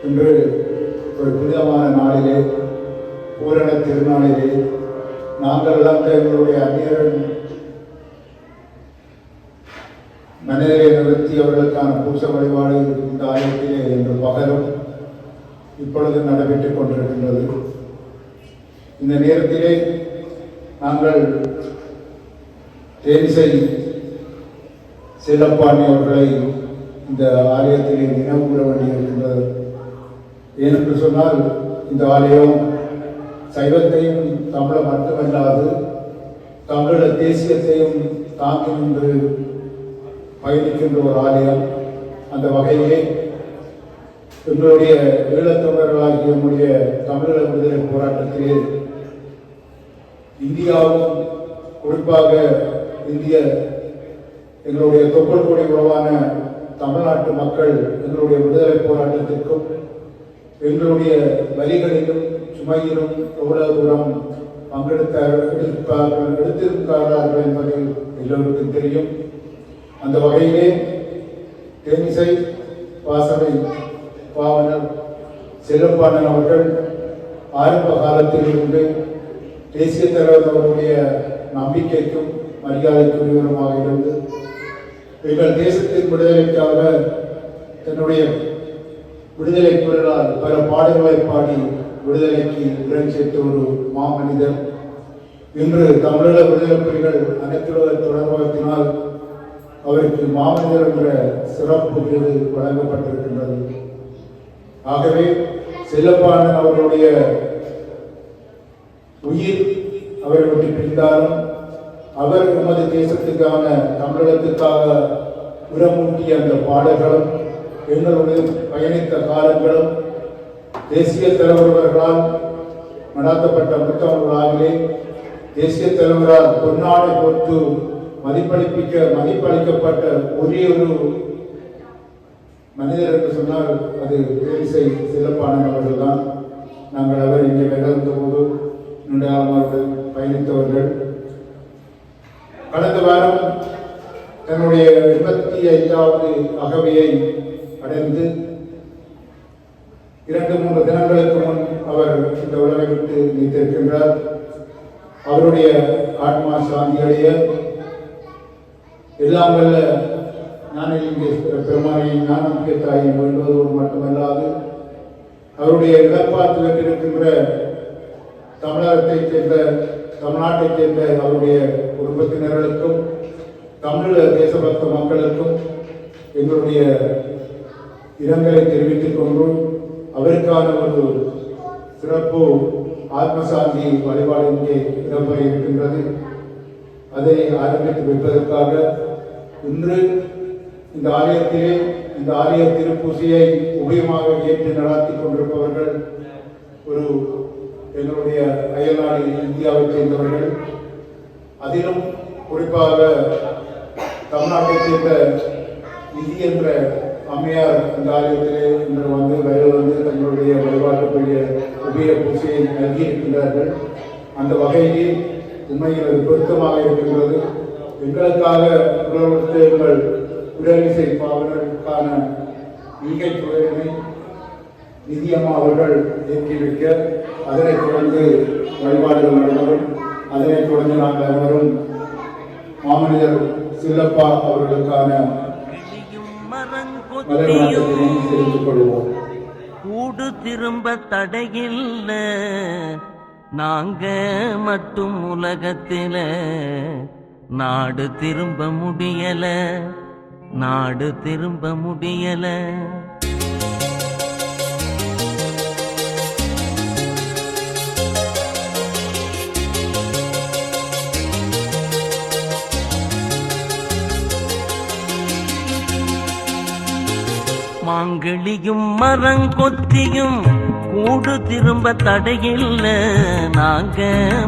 இன்று ஒரு புனிதமான நாளிலே, பூரண திருநாளிலே, நாங்கள் இழந்த எங்களுடைய அந்நியரின் மனிதரை நிறுத்தி அவர்களுக்கான பூச வழிபாடு இந்த ஆலயத்திலே இன்று பகலும் இப்பொழுது நடைபெற்றுக் கொண்டிருக்கின்றது. இந்த நேரத்திலே நாங்கள் தேனிசை செல்லப்பாண்டி அவர்களை இந்த ஆலயத்திலே நினைவு கூற வேண்டியிருக்கின்றது. ஏனென்று சொன்னால், இந்த ஆலயம் சைவத்தையும் தமிழை மட்டுமல்லாது தமிழ தேசியத்தையும் தாங்கி நின்று பயணிக்கின்ற ஒரு ஆலயம். அந்த வகையிலே எங்களுடைய ஈழத்தமிழர்களாகிய நம்முடைய தமிழக விடுதலை போராட்டத்திலே இந்தியாவும் குறிப்பாக எங்களுடைய தொப்புள் கொடி உறவான தமிழ்நாட்டு மக்கள் எங்களுடைய விடுதலை போராட்டத்திற்கும் எங்களுடைய வரிகளிலும் சுமையிலும் எவ்வளவு தூரம் எடுத்திருக்கிறார்கள் என்பது எல்லோருக்கும் தெரியும். அந்த வகையிலே தேனிசை வாசனை பாவனர் செல்லப்பாணன் அவர்கள் ஆரம்ப காலத்தில் இருந்து தேசிய தலைவர் அவருடைய நம்பிக்கைக்கும் மரியாதைக்குரியவருமாக இருந்து எங்கள் தேசத்தின் விடுதலைக்காக தன்னுடைய விடுதலை குரலால் பல பாடல்களை பாடி விடுதலைக்கு உடன் சேர்த்த ஒரு மாமனிதர். இன்று தமிழக விடுதலை புலிகள் அனைத்துலக தொடர்பாகத்தினால் அவருக்கு மாமனிதர் என்ற சிறப்பு விருது வழங்கப்பட்டிருக்கின்றது. ஆகவே செல்லப்பாணன் அவர்களுடைய உயிர் அவரை விட்டு பிரிந்தாலும் அவர் நமது தேசத்துக்கான தமிழகத்துக்காக உரமூட்டிய அந்த பாடல்களும் எங்களுடன் பயணித்த காலங்களும் தேசிய தலைவர்களால் நடாத்தப்பட்ட முத்தமிழாவிலே தேசிய தலைவரால் பொன்னாடை போட்டு மதிப்பளிக்கப்பட்ட ஒரே ஒரு மனிதர் என்று சொன்னால் அது தேனிசை செல்லப்பாணன் அவர்கள் தான். நாங்கள் அவர் இங்கே வெள்ளந்த போது அவர்கள் பயணித்தவர்கள். கடந்த வாரம் தன்னுடைய 85வது அகவையை அடைந்து 2-3 தினங்களுக்கு முன் அவர் இந்த உலகை விட்டு நீத்திருக்கின்றார். அவருடைய ஆத்மா சாந்தி அடைய எல்லாம் வல்ல பெருமானை ஞானமிக்க தாயை வேண்டுவதோடு மட்டுமல்லாது அவருடைய இழப்பாற்றில் இருக்கின்ற தமிழகத்தைச் சேர்ந்த தமிழ்நாட்டைச் சேர்ந்த அவருடைய குடும்பத்தினர்களுக்கும் தமிழக தேசபக்த மக்களுக்கும் எங்களுடைய இரங்கலை தெரிவித்துக் கொண்டு அவருக்கான ஒரு சிறப்பு ஆத்மசாந்தி வழிபாடு இங்கே இடம்பெற இருக்கின்றது. அதை ஆரம்பித்து வைப்பதற்காக இன்று இந்த ஆலயத்திலே இந்த ஆலய திருப்பூசையை உபயமாக ஏற்று நடாத்தி கொண்டிருப்பவர்கள் ஒரு எங்களுடைய அயல்நாடு இந்தியாவைச் சேர்ந்தவர்கள். அதிலும் குறிப்பாக தமிழ்நாட்டைச் சேர்ந்த நிதி என்ற அம்மையார் இந்த ஆலயத்திலே இன்று வந்து தங்களுடைய வழிபாட்டுக்குரிய உபய பூசையை நல்கியிருக்கின்றார்கள். அந்த வகையிலே உண்மையில் அது பொருத்தமாக இருக்கின்றது. எங்களுக்காக எங்கள் உடலிசை பாவனருக்கான ஈகை துறையினை நிதியம்மா அவர்கள் ஏற்றி வைக்க அதனைத் தொடர்ந்து வழிபாடுகள் நடந்தவரும் அதனைத் தொடர்ந்து நாங்கள் அனைவரும் மாமனிதர் செல்லப்பா அவர்களுக்கான மலர்வணக்கத்தினை தெரிவித்துக் கொள்வோம். கூடு திரும்ப தடையில்ல, நாங்க மட்டும் உலகத்தில நாடு திரும்ப முடியல, நாடு திரும்ப முடியல. மாங்கிளியும் மரங்கொத்தியும் கூடு திரும்ப தடையில்ல, நாங்க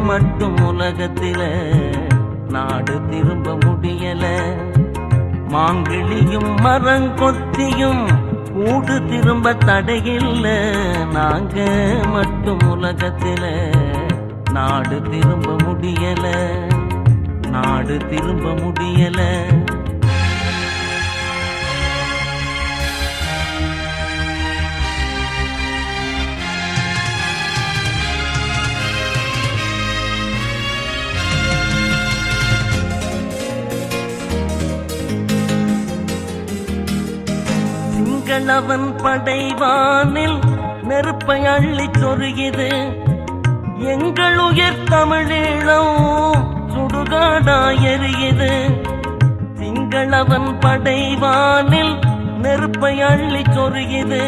மட்டும் உலகத்தில நாடு திரும்ப முடியல. மாங்கிளியும் மரங்கொத்தியும் கூடு திரும்ப தடையில்ல, நாங்க மட்டும் உலகத்தில நாடு திரும்ப முடியல, நாடு திரும்ப முடியல. சிங்களவன் படைவானில் நெருப்பை அள்ளி சொருகிது, எங்கள் உயிர் தமிழீழம் சுடுகாடாய் எரியுது. சிங்களவன் படைவானில் நெருப்பை அள்ளி சொருகிது,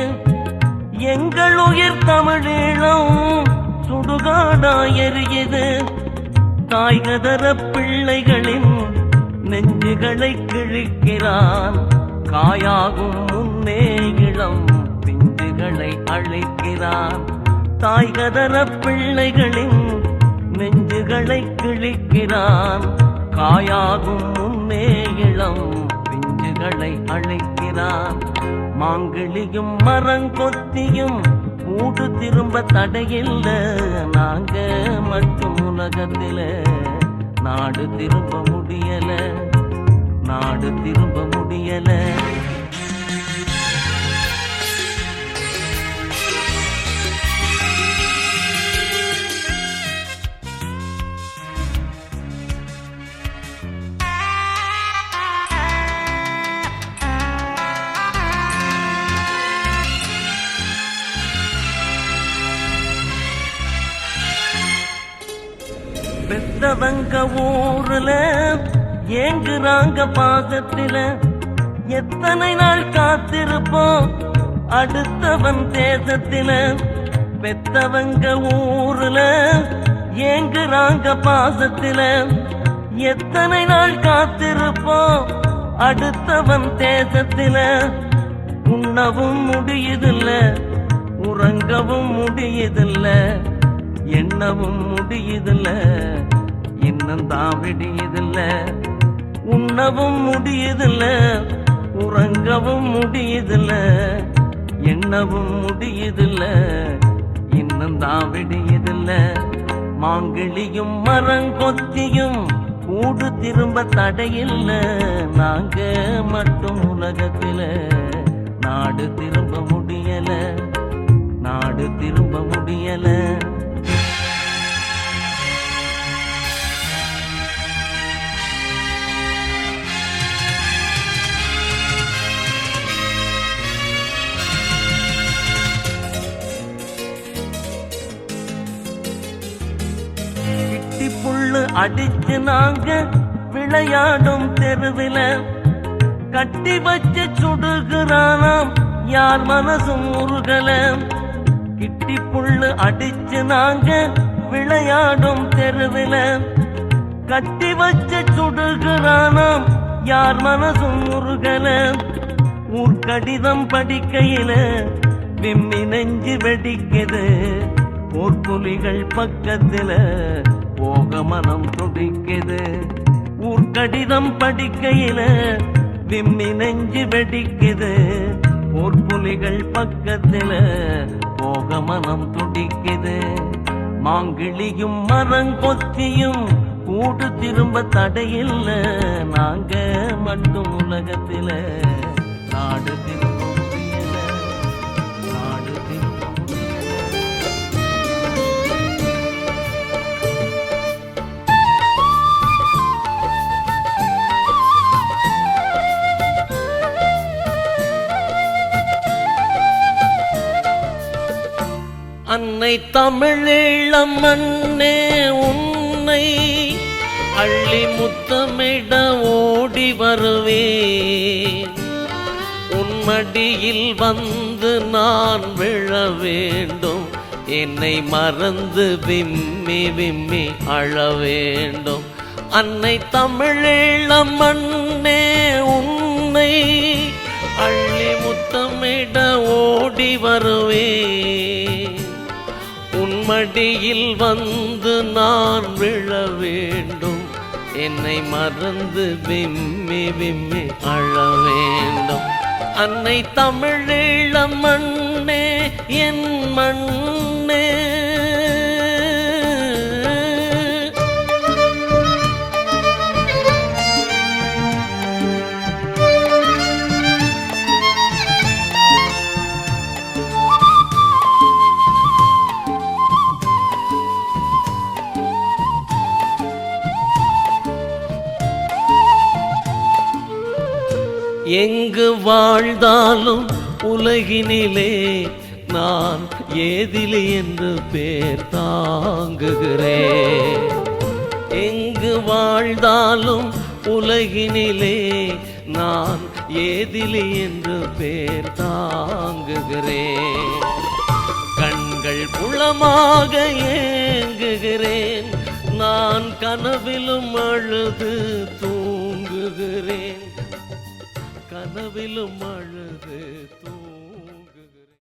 எங்கள் உயிர் தமிழீழம் சுடுகாடாய் எரியுது. தாய்கதர பிள்ளைகளின் நெஞ்சுகளை கிழிக்கிறான், காயாகும் முன்னே இளம் பிஞ்சுகளை அழைக்கிறான். தாய்கதர பிள்ளைகளின் நெஞ்சுகளை கிழிக்கிறான், காயாகும் முன்னே இளம் பிஞ்சுகளை அழைக்கிறான். மாங்கிளியும் மரங்கொத்தியும் கூடு திரும்ப தடையில்ல, நாங்க மட்டும் உலகத்தில நாடு திரும்ப முடியல, நாடு திரும்ப முடியல. பெத்தவங்க ஊர்ல ஏங்குறாங்க பாசத்தில, எத்தனை நாள் காத்திருப்போம் அடுத்தவன் தேசத்தில. பெத்தவங்க ஊர்ல ஏங்குறாங்க பாசத்தில, எத்தனை நாள் காத்திருப்போம் அடுத்தவன் தேசத்தில. உண்ணவும் முடியுதில்ல, உறங்கவும் முடியுதில்ல, எண்ணவும் முடியுதில்ல, இன்னும் தான் விடியுதில்ல. உண்ணவும் முடியுதில்ல, உறங்கவும் முடியுதில்ல, எண்ணவும் முடியுதில்ல, இன்னும் தான் விடியுதில்ல. மாங்கிளியும் மரங்கொத்தியும் கூடு திரும்ப தடையில்ல, நாங்க மட்டும் உலகத்தில நாடு திரும்ப முடியல, நாடு திரும்ப முடியல. புல்லு அடிச்சு நாங்க விளையாடும் தெருவில, கட்டி வச்சு சுடுகிறானாம் யார் மனசும் உருகல. கிட்டி புல்லு அடிச்சு நாங்க விளையாடும் தெருவில, கட்டி வச்சு சுடுகிறானாம் யார் மனசும் உருகல. ஊர்கடிதம் படிக்கையில விம்மி நெஞ்சு வெடிக்குது, போர்ப்புலிகள் பக்கத்தில போக மனம் துடிக்குது. ஊர்கடிதம் படிக்கையில விம்மி நெஞ்சு வெடிக்குது, போர்ப்புலிகள் பக்கத்தில போக மனம் துடிக்குது. மாங்கிளியும் மரங்கொத்தியும் கூடு திரும்ப தடையில்ல, நாங்க மட்டும் உலகத்தில நாடு திரும்ப முடியல, நாடு திரும்ப முடியல. அன்னை தமிழீழம் மண்ணே உன்னை அள்ளி முத்தமிட ஓடி வருவேன். உன்மடியில் வந்து நான் விழ வேண்டும், என்னை மறந்து விம்மி விம்மி அழ வேண்டும். அன்னை தமிழீழம் மண்ணே உன்னை அள்ளி முத்தமிட தேட ஓடி வருவேன். உன்மடியில் வந்து நான் விழ வேண்டும். என்னை மறந்து விம்மி விம்மி அழ வேண்டும். அன்னை தமிழீழம் மண்ணே என் மண்ணே. எங்கு வாழ்ந்தாலும் உலகினிலே நான் ஏதிலி என்று பேர் தாங்குகிறேன். எங்கு வாழ்ந்தாலும் உலகினிலே நான் ஏதிலி என்று பேர் தாங்குகிறேன். கண்கள் புலமாக ஏங்குகிறேன். நான் கனவிலும் அழுது தூங்குகிறேன். கனவிலும் அழுது